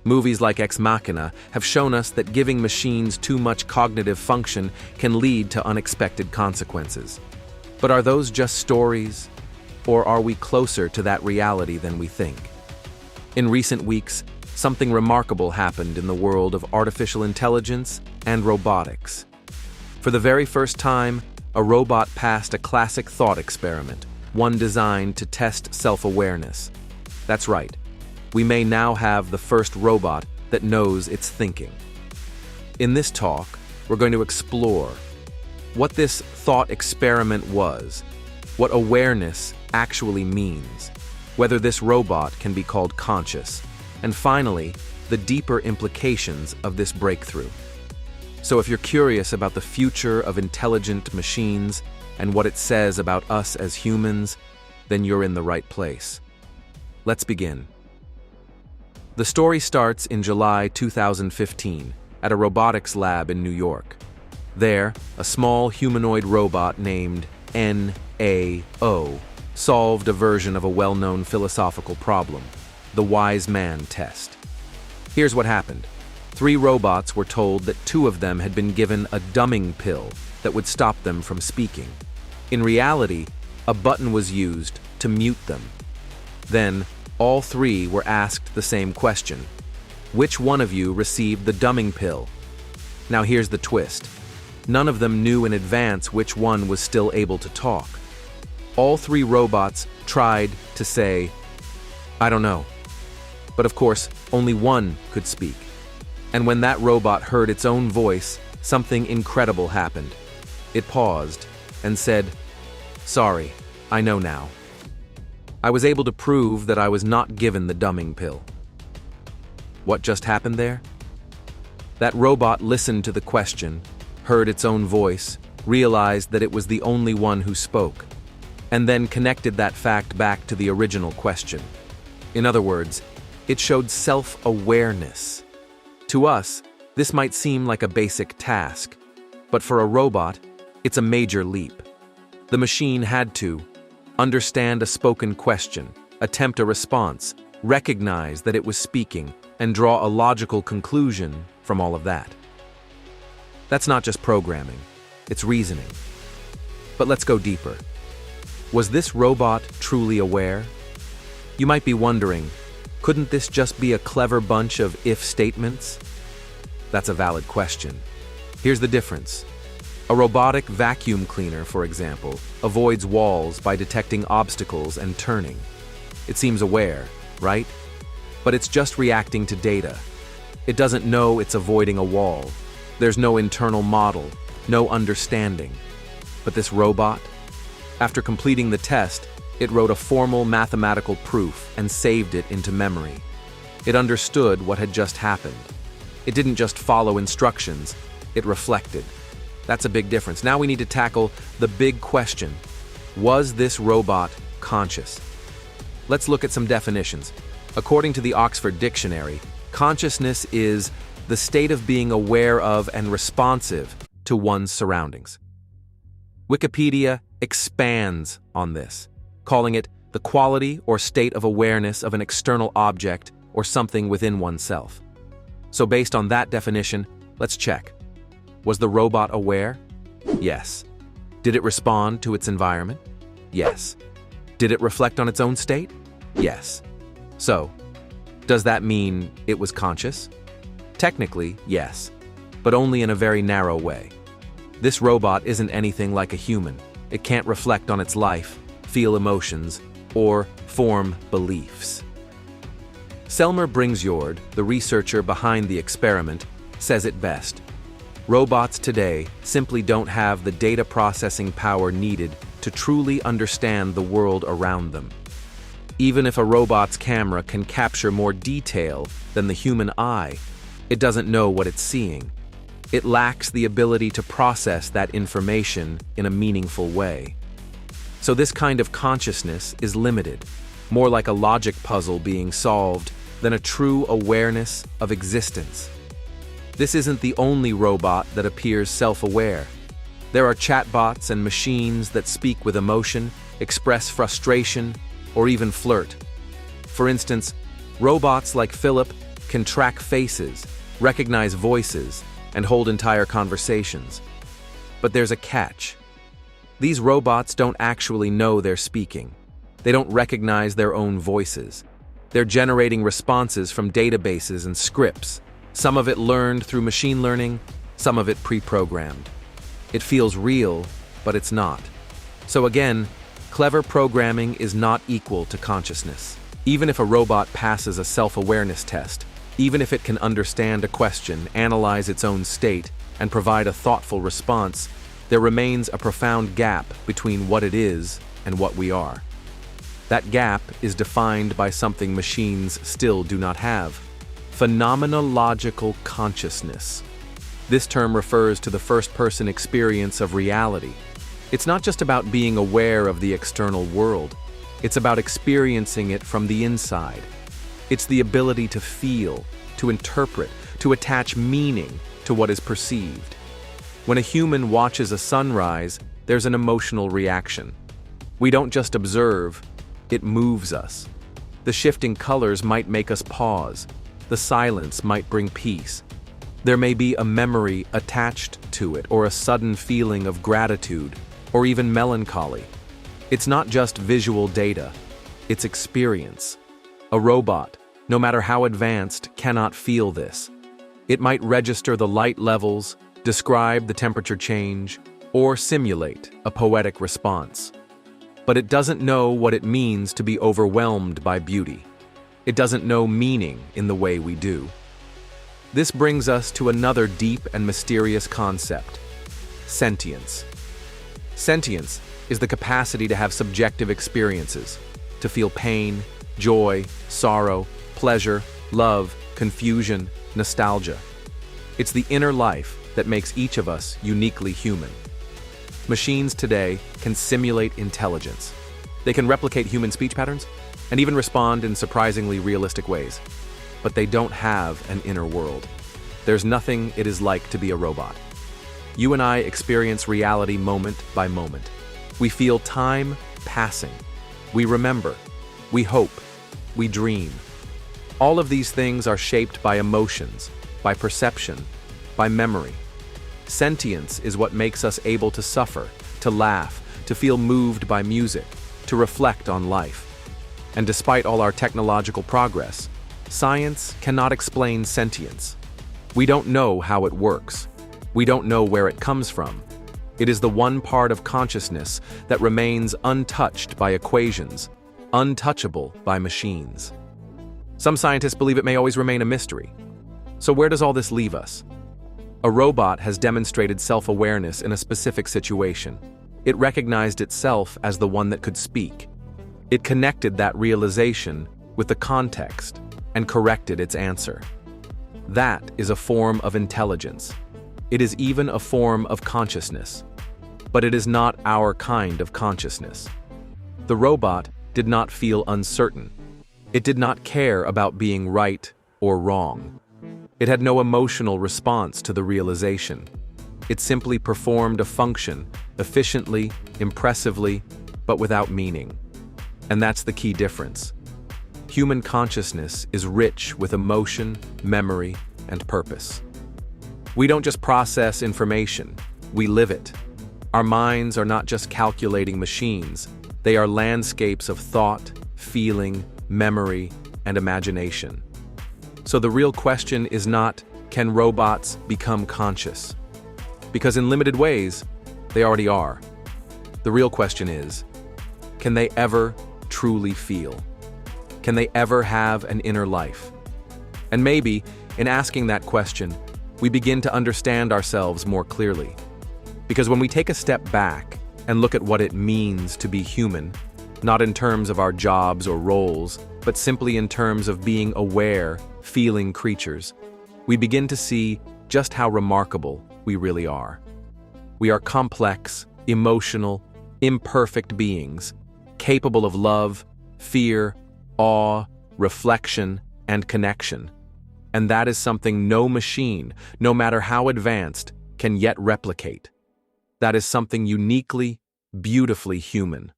Movies like Ex Machina have shown us that giving machines too much cognitive function can lead to unexpected consequences. But are those just stories, or are we closer to that reality than we think? In recent weeks, something remarkable happened in the world of artificial intelligence and robotics. For the very first time, a robot passed a classic thought experiment, one designed to test self-awareness. That's right. We may now have the first robot that knows it's thinking. In this talk, we're going to explore what this thought experiment was, what awareness actually means, whether this robot can be called conscious, and finally, the deeper implications of this breakthrough. So if you're curious about the future of intelligent machines and what it says about us as humans, then you're in the right place. Let's begin. The story starts in July 2015 at a robotics lab in New York. There, a small humanoid robot named NAO solved a version of a well-known philosophical problem, the wise man test. Here's what happened. 3 robots were told that 2 of them had been given a dumbing pill that would stop them from speaking. In reality, a button was used to mute them. Then, all 3 were asked the same question. Which one of you received the dumbing pill? Now here's the twist. None of them knew in advance which one was still able to talk. All 3 robots tried to say, "I don't know." But of course, only one could speak. And when that robot heard its own voice, something incredible happened. It paused and said, "Sorry, I know now." I was able to prove that I was not given the dumbing pill. What just happened there? That robot listened to the question, heard its own voice, realized that it was the only one who spoke, and then connected that fact back to the original question. In other words, it showed self-awareness. To us, this might seem like a basic task, but for a robot, it's a major leap. The machine had to understand a spoken question, attempt a response, recognize that it was speaking, and draw a logical conclusion from all of that. That's not just programming, it's reasoning. But let's go deeper. Was this robot truly aware? You might be wondering, couldn't this just be a clever bunch of if statements? That's a valid question. Here's the difference. A robotic vacuum cleaner, for example, avoids walls by detecting obstacles and turning. It seems aware, right? But it's just reacting to data. It doesn't know it's avoiding a wall. There's no internal model, no understanding. But this robot? After completing the test, it wrote a formal mathematical proof and saved it into memory. It understood what had just happened. It didn't just follow instructions, it reflected. That's a big difference. Now we need to tackle the big question. Was this robot conscious? Let's look at some definitions. According to the Oxford Dictionary, consciousness is the state of being aware of and responsive to one's surroundings. Wikipedia expands on this, calling it the quality or state of awareness of an external object or something within oneself. So based on that definition, let's check. Was the robot aware? Yes. Did it respond to its environment? Yes. Did it reflect on its own state? Yes. So, does that mean it was conscious? Technically, yes, but only in a very narrow way. This robot isn't anything like a human. It can't reflect on its life, feel emotions, or form beliefs. Selmer Bringsjord, the researcher behind the experiment, says it best. Robots today simply don't have the data processing power needed to truly understand the world around them. Even if a robot's camera can capture more detail than the human eye, it doesn't know what it's seeing. It lacks the ability to process that information in a meaningful way. So this kind of consciousness is limited, more like a logic puzzle being solved than a true awareness of existence. This isn't the only robot that appears self-aware. There are chatbots and machines that speak with emotion, express frustration, or even flirt. For instance, robots like Philip can track faces, recognize voices, and hold entire conversations. But there's a catch. These robots don't actually know they're speaking. They don't recognize their own voices. They're generating responses from databases and scripts, some of it learned through machine learning, some of it pre-programmed. It feels real, but it's not. So again, clever programming is not equal to consciousness. Even if a robot passes a self-awareness test, even if it can understand a question, analyze its own state, and provide a thoughtful response, there remains a profound gap between what it is and what we are. That gap is defined by something machines still do not have: phenomenological consciousness. This term refers to the first-person experience of reality. It's not just about being aware of the external world. It's about experiencing it from the inside. It's the ability to feel, to interpret, to attach meaning to what is perceived. When a human watches a sunrise, there's an emotional reaction. We don't just observe, it moves us. The shifting colors might make us pause. The silence might bring peace. There may be a memory attached to it, or a sudden feeling of gratitude, or even melancholy. It's not just visual data, it's experience. A robot, no matter how advanced, cannot feel this. It might register the light levels, describe the temperature change, or simulate a poetic response. But it doesn't know what it means to be overwhelmed by beauty. It doesn't know meaning in the way we do. This brings us to another deep and mysterious concept: sentience. Sentience is the capacity to have subjective experiences, to feel pain, joy, sorrow, pleasure, love, confusion, nostalgia. It's the inner life that makes each of us uniquely human. Machines today can simulate intelligence. They can replicate human speech patterns and even respond in surprisingly realistic ways. But they don't have an inner world. There's nothing it is like to be a robot. You and I experience reality moment by moment. We feel time passing. We remember. We hope. We dream. All of these things are shaped by emotions, by perception, by memory. Sentience is what makes us able to suffer, to laugh, to feel moved by music, to reflect on life. And despite all our technological progress, science cannot explain sentience. We don't know how it works. We don't know where it comes from. It is the one part of consciousness that remains untouched by equations, untouchable by machines. Some scientists believe it may always remain a mystery. So where does all this leave us? A robot has demonstrated self-awareness in a specific situation. It recognized itself as the one that could speak. It connected that realization with the context and corrected its answer. That is a form of intelligence. It is even a form of consciousness. But it is not our kind of consciousness. The robot did not feel uncertain. It did not care about being right or wrong. It had no emotional response to the realization. It simply performed a function, efficiently, impressively, but without meaning. And that's the key difference. Human consciousness is rich with emotion, memory, and purpose. We don't just process information, we live it. Our minds are not just calculating machines, they are landscapes of thought, feeling, memory, and imagination. So the real question is not, can robots become conscious? Because in limited ways, they already are. The real question is, can they ever truly feel? Can they ever have an inner life? And maybe, in asking that question, we begin to understand ourselves more clearly. Because when we take a step back and look at what it means to be human, not in terms of our jobs or roles, but simply in terms of being aware, feeling creatures, we begin to see just how remarkable we really are. We are complex, emotional, imperfect beings, capable of love, fear, awe, reflection, and connection. And that is something no machine, no matter how advanced, can yet replicate. That is something uniquely, beautifully human.